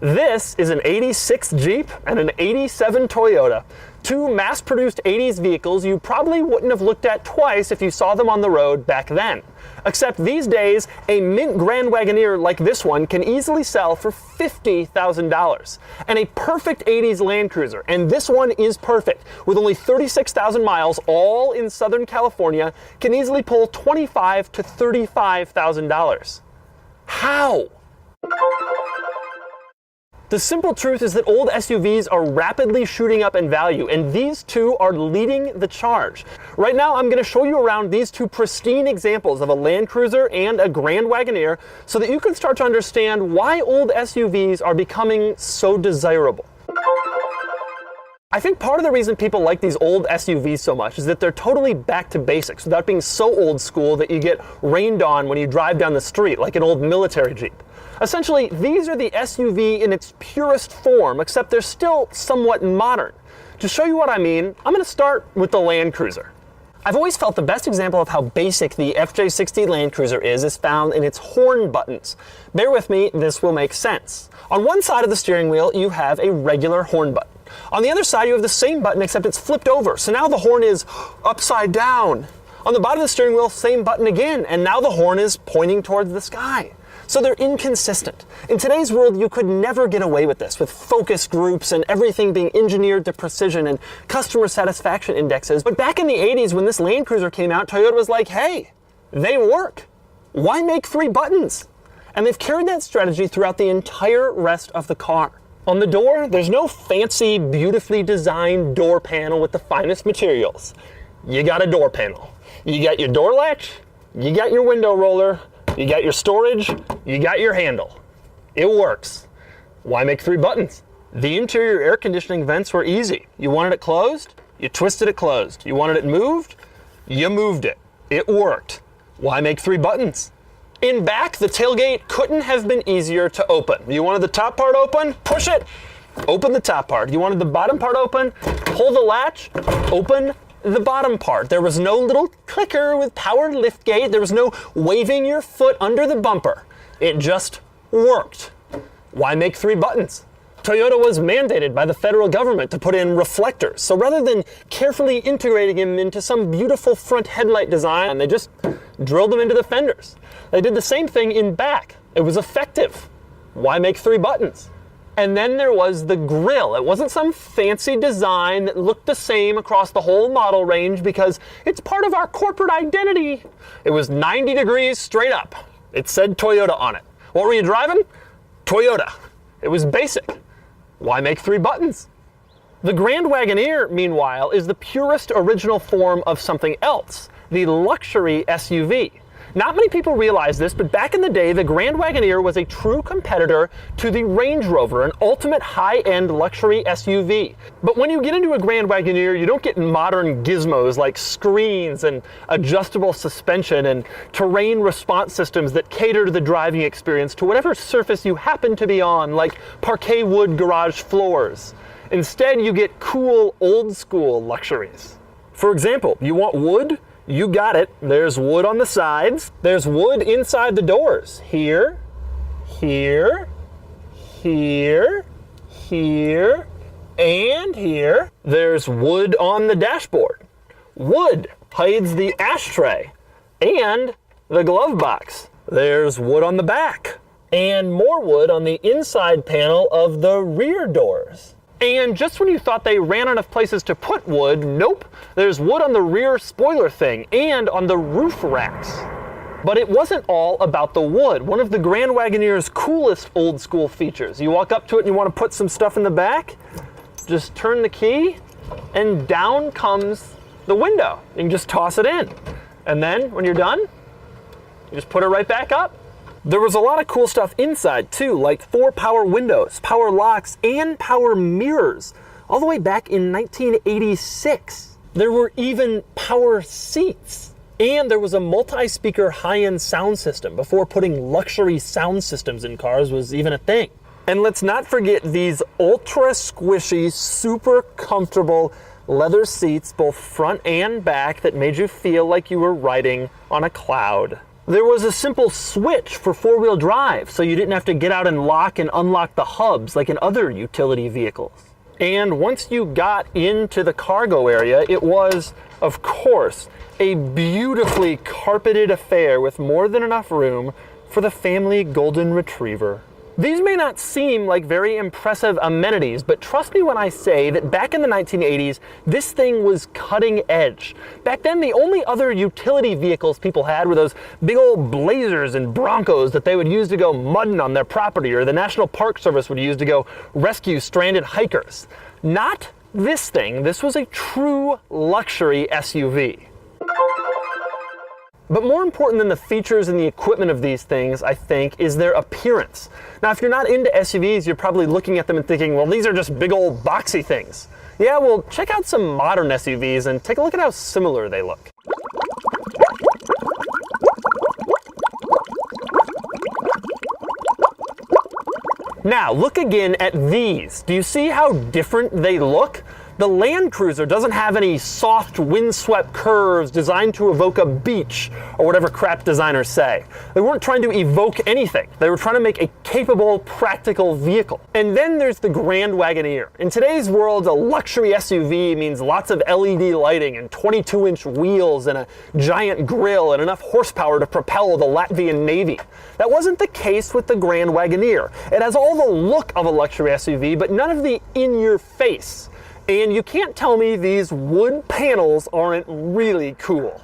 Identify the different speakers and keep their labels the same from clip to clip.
Speaker 1: This is an 86 Jeep and an 87 Toyota. Two mass-produced 80s vehicles you probably wouldn't have looked at twice if you saw them on the road back then. Except these days, a mint Grand Wagoneer like this one can easily sell for $50,000. And a perfect 80s Land Cruiser, and this one is perfect, with only 36,000 miles all in Southern California, can easily pull $25,000 to $35,000. How? The simple truth is that old SUVs are rapidly shooting up in value, and these two are leading the charge. Right now, I'm going to show you around these two pristine examples of a Land Cruiser and a Grand Wagoneer so that you can start to understand why old SUVs are becoming so desirable. I think part of the reason people like these old SUVs so much is that they're totally back to basics without being so old school that you get rained on when you drive down the street like an old military Jeep. Essentially, these are the SUV in its purest form, except they're still somewhat modern. To show you what I mean, I'm going to start with the Land Cruiser. I've always felt the best example of how basic the FJ60 Land Cruiser is found in its horn buttons. Bear with me, this will make sense. On one side of the steering wheel, you have a regular horn button. On the other side, you have the same button except it's flipped over, so now the horn is upside down. On the bottom of the steering wheel, same button again, and now the horn is pointing towards the sky. So they're inconsistent. In today's world, you could never get away with this, with focus groups and everything being engineered to precision and customer satisfaction indexes. But back in the 80s, when this Land Cruiser came out, Toyota was like, hey, they work. Why make 3 buttons? And they've carried that strategy throughout the entire rest of the car. On the door, there's no fancy, beautifully designed door panel with the finest materials. You got a door panel. You got your door latch, you got your window roller, you got your storage, you got your handle. It works. Why make 3 buttons? The interior air conditioning vents were easy. You wanted it closed, you twisted it closed. You wanted it moved, you moved it. It worked. Why make 3 buttons? In back, the tailgate couldn't have been easier to open. You wanted the top part open, push it, open the top part. You wanted the bottom part open, pull the latch, open the bottom part. There was no little clicker with powered liftgate. There was no waving your foot under the bumper. It just worked. Why make 3 buttons? Toyota was mandated by the federal government to put in reflectors. So rather than carefully integrating them into some beautiful front headlight design, they just drilled them into the fenders. They did the same thing in back. It was effective. Why make 3 buttons? And then there was the grille. It wasn't some fancy design that looked the same across the whole model range because it's part of our corporate identity. It was 90 degrees straight up. It said Toyota on it. What were you driving? Toyota. It was basic. Why make 3 buttons? The Grand Wagoneer, meanwhile, is the purest original form of something else, the luxury SUV. Not many people realize this, but back in the day, the Grand Wagoneer was a true competitor to the Range Rover, an ultimate high-end luxury SUV. But when you get into a Grand Wagoneer, you don't get modern gizmos like screens and adjustable suspension and terrain response systems that cater to the driving experience to whatever surface you happen to be on, like parquet wood garage floors. Instead, you get cool, old-school luxuries. For example, you want wood? You got it. There's wood on the sides. There's wood inside the doors. Here, here, here, here, and here. There's wood on the dashboard. Wood hides the ashtray and the glove box. There's wood on the back. And more wood on the inside panel of the rear doors. And just when you thought they ran out of places to put wood, nope, there's wood on the rear spoiler thing and on the roof racks. But it wasn't all about the wood. One of the Grand Wagoneer's coolest old school features. You walk up to it and you want to put some stuff in the back, just turn the key and down comes the window. You can just toss it in. And then when you're done, you just put it right back up. There was a lot of cool stuff inside too, like 4 power windows, power locks, and power mirrors, all the way back in 1986. There were even power seats. And there was a multi-speaker high-end sound system before putting luxury sound systems in cars was even a thing. And let's not forget these ultra squishy, super comfortable leather seats, both front and back, that made you feel like you were riding on a cloud. There was a simple switch for four-wheel drive, so you didn't have to get out and lock and unlock the hubs like in other utility vehicles. And once you got into the cargo area, it was, of course, a beautifully carpeted affair with more than enough room for the family golden retriever. These may not seem like very impressive amenities, but trust me when I say that back in the 1980s, this thing was cutting edge. Back then, the only other utility vehicles people had were those big old Blazers and Broncos that they would use to go mudding on their property, or the National Park Service would use to go rescue stranded hikers. Not this thing. This was a true luxury SUV. But more important than the features and the equipment of these things, I think, is their appearance. Now, if you're not into SUVs, you're probably looking at them and thinking, well, these are just big old boxy things. Yeah, well, check out some modern SUVs and take a look at how similar they look. Now, look again at these. Do you see how different they look? The Land Cruiser doesn't have any soft, windswept curves designed to evoke a beach, or whatever crap designers say. They weren't trying to evoke anything. They were trying to make a capable, practical vehicle. And then there's the Grand Wagoneer. In today's world, a luxury SUV means lots of LED lighting and 22-inch wheels and a giant grille and enough horsepower to propel the Latvian Navy. That wasn't the case with the Grand Wagoneer. It has all the look of a luxury SUV, but none of the in-your-face. And you can't tell me these wood panels aren't really cool.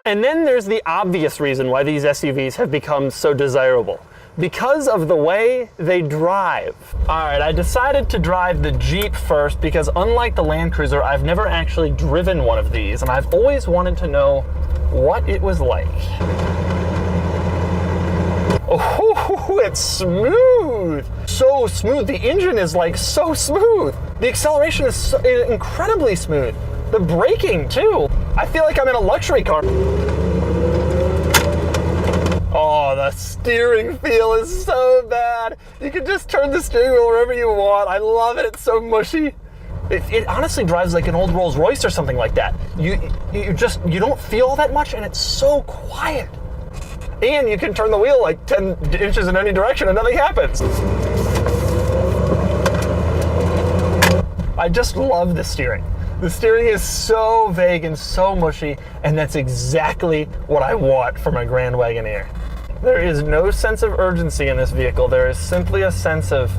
Speaker 1: And then there's the obvious reason why these SUVs have become so desirable. Because of the way they drive. All right, I decided to drive the Jeep first because unlike the Land Cruiser, I've never actually driven one of these, and I've always wanted to know what it was like. Oh, it's smooth. So smooth. The engine is like so smooth. The acceleration is so incredibly smooth. The braking too. I feel like I'm in a luxury car. Oh, the steering feel is so bad. You can just turn the steering wheel wherever you want. I love it. It's so mushy. It honestly drives like an old Rolls Royce or something like that. You don't feel that much, and it's so quiet. And you can turn the wheel like 10 inches in any direction and nothing happens. I just love the steering. The steering is so vague and so mushy, and that's exactly what I want for my Grand Wagoneer. There is no sense of urgency in this vehicle. There is simply a sense of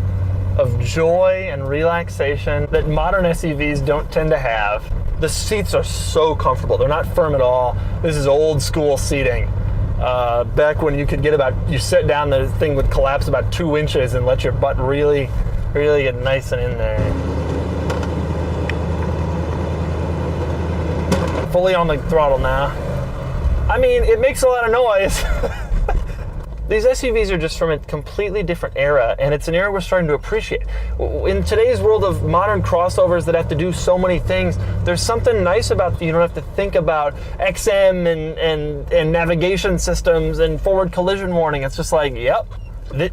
Speaker 1: joy and relaxation that modern SUVs don't tend to have. The seats are so comfortable. They're not firm at all. This is old school seating. Back when you could get you sit down, the thing would collapse about 2 inches and let your butt really, really get nice and in there. Fully on the throttle now. I mean, it makes a lot of noise. These SUVs are just from a completely different era, and it's an era we're starting to appreciate. In today's world of modern crossovers that have to do so many things, there's something nice about you don't have to think about XM and navigation systems and forward collision warning. It's just like, yep,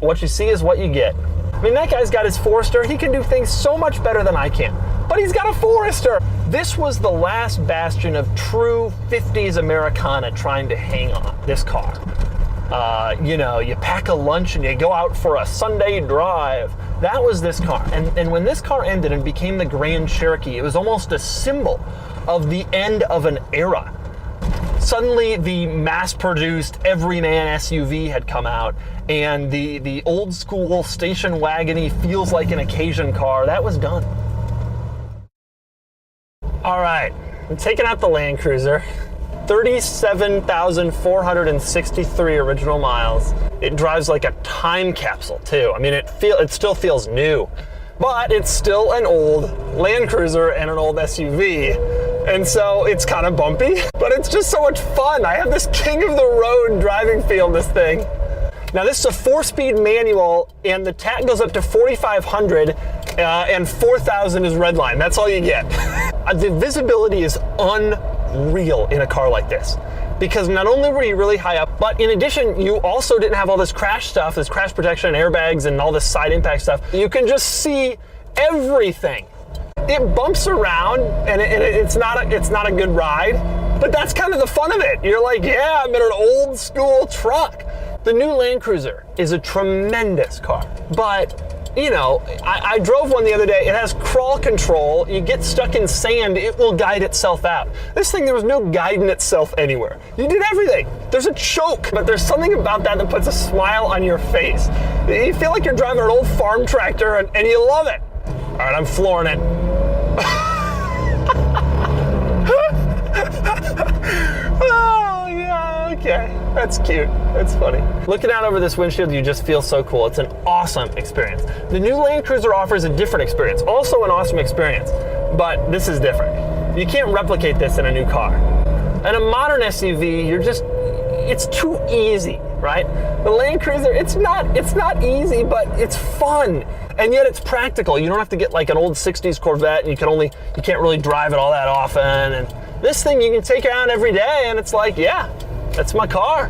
Speaker 1: what you see is what you get. I mean, that guy's got his Forester. He can do things so much better than I can, but he's got a Forester. This was the last bastion of true 50s Americana trying to hang on, this car. You pack a lunch and you go out for a Sunday drive. That was this car. And when this car ended and became the Grand Cherokee, it was almost a symbol of the end of an era. Suddenly, the mass-produced everyman SUV had come out, and the old-school station wagon-y feels like an occasion car. That was done. All right, I'm taking out the Land Cruiser. 37,463 original miles. It drives like a time capsule too. I mean, it still feels new, but it's still an old Land Cruiser and an old SUV. And so it's kind of bumpy, but it's just so much fun. I have this king of the road driving feel in this thing. Now this is a 4-speed manual, and the tach goes up to 4,500, and 4,000 is redline. That's all you get. The visibility is unreal in a car like this, because not only were you really high up, but in addition, you also didn't have all this crash stuff, this crash protection, airbags, and all this side impact stuff. You can just see everything. It bumps around, and it's not a good ride, But that's kind of the fun of it. You're like, yeah, I'm in an old school truck. The new Land Cruiser is a tremendous car, but you know, I drove one the other day. It has crawl control. You get stuck in sand, it will guide itself out. This thing, there was no guiding itself anywhere. You did everything. There's a choke, but there's something about that that puts a smile on your face. You feel like you're driving an old farm tractor and you love it. All right, I'm flooring it. Oh, yeah, okay. That's cute. That's funny. Looking out over this windshield, you just feel so cool. It's an awesome experience. The new Land Cruiser offers a different experience, also an awesome experience, but this is different. You can't replicate this in a new car. In a modern SUV, it's too easy, right? The Land Cruiser, it's not easy, but it's fun. And yet it's practical. You don't have to get like an old 60s Corvette and you can't really drive it all that often. And this thing you can take around every day and it's like, yeah, that's my car.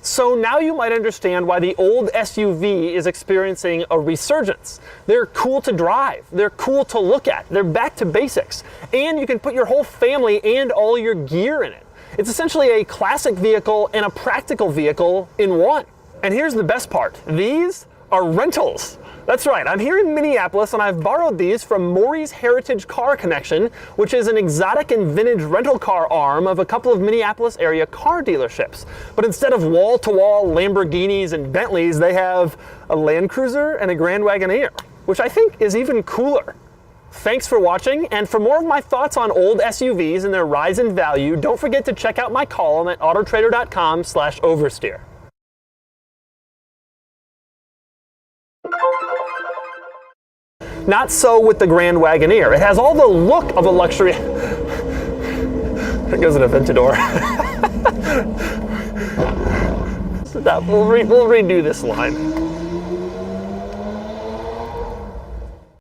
Speaker 1: So now you might understand why the old SUV is experiencing a resurgence. They're cool to drive. They're cool to look at. They're back to basics. And you can put your whole family and all your gear in it. It's essentially a classic vehicle and a practical vehicle in one. And here's the best part. These are rentals. That's right, I'm here in Minneapolis and I've borrowed these from Maury's Heritage Car Connection, which is an exotic and vintage rental car arm of a couple of Minneapolis area car dealerships. But instead of wall-to-wall Lamborghinis and Bentleys, they have a Land Cruiser and a Grand Wagoneer, which I think is even cooler. Thanks for watching, and for more of my thoughts on old SUVs and their rise in value, don't forget to check out my column at autotrader.com/oversteer. Not so with the Grand Wagoneer. It has all the look of a luxury. There goes an Aventador. We'll redo this line.